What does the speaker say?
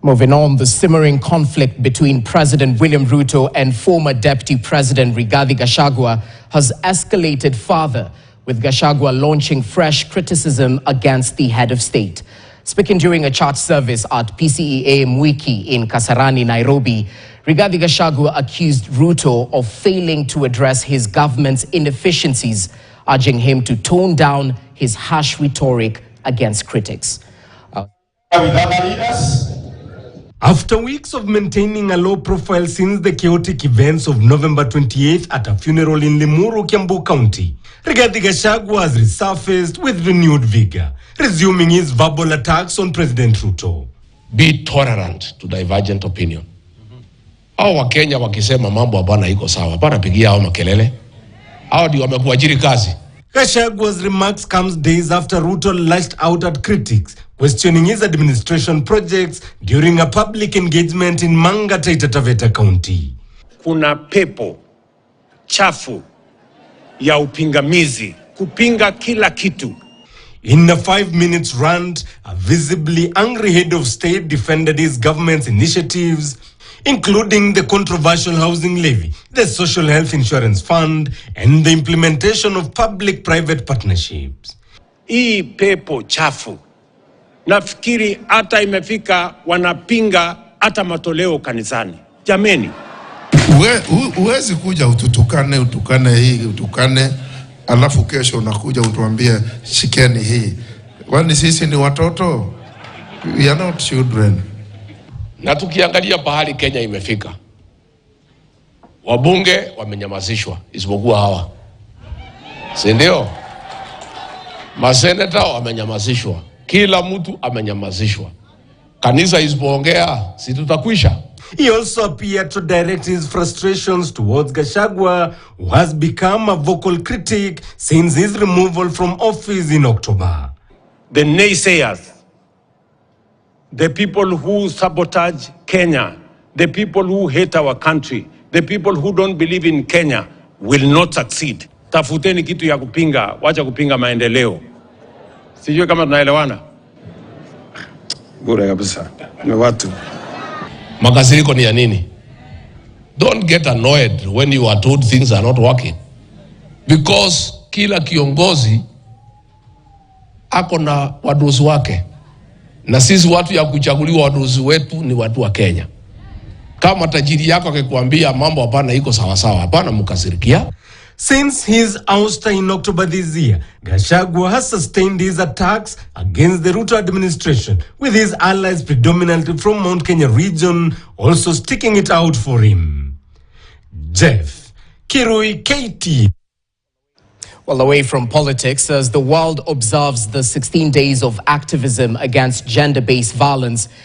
Moving on, the simmering conflict between President William Ruto and former Deputy President Rigathi Gachagua has escalated further, with Gachagua launching fresh criticism against the head of state. Speaking during a church service at PCEA Mwiki in Kasarani, Nairobi, Rigathi Gachagua accused Ruto of failing to address his government's inefficiencies, urging him to tone down his harsh rhetoric against critics. After weeks of maintaining a low profile since the chaotic events of November 28th at a funeral in Limuru, Kiambu County, Rigathi Gachagua has resurfaced with renewed vigor, resuming his verbal attacks on President Ruto. Be tolerant to divergent opinion. Hao wa Kenya wakisema mambo hapana iko sawa, hapana pigia hao makelele. Hao ndio wamekuajiri kazi. Gachagua's remarks comes days after Ruto lashed out at critics, questioning his administration projects during a public engagement in Manga, Taita Taveta County. Kuna pepo chafu ya upingamizi, kupinga kila kitu. In a 5-minute rant, a visibly angry head of state defended his government's initiatives, including the controversial housing levy, the social health insurance fund, and the implementation of public-private partnerships. Hii pepo chafu, nafikiri hata imefika wanapinga hata matoleo kanisani. Jameni. Uwezi kuja utukane hii, alafu kesho unakuja utuambie shikeni hii. Kwani sisi ni watoto? We are not children. Na tukiangalia pahali Kenya imefika, wabunge wamenyamazishwa isipokuwa hawa, si ndio? Maseneta wamenyamazishwa, kila mtu amenyamazishwa. Kanisa isipoongea si tutakwisha. He also appeared to direct his frustrations towards Gachagua, who has become a vocal critic since his removal from office in October. The naysayers, the people who sabotage Kenya, the people who hate our country, the people who don't believe in Kenya will not succeed. Tafuteni kitu ya kupinga, wacha kupinga maendeleo. Sijui kama tunaelewana. Bure kabisa. Ni watu. Makasiriko ni ya nini? Don't get annoyed when you are told things are not working. Because kila kiongozi ako na wadozi wake. Na sisi watu ya kuchaguliwa wadozi wetu ni watu wa Kenya. Kama tajiri yako akikwambia mambo hapana iko sawa sawa, hapana mkasirikia. Since his ouster in October this year, Gachagua has sustained his attacks against the Ruto administration, with his allies predominantly from Mount Kenya region also sticking it out for him. Jeff Kirui, KT. Well, away from politics, as the world observes the 16 days of activism against gender-based violence,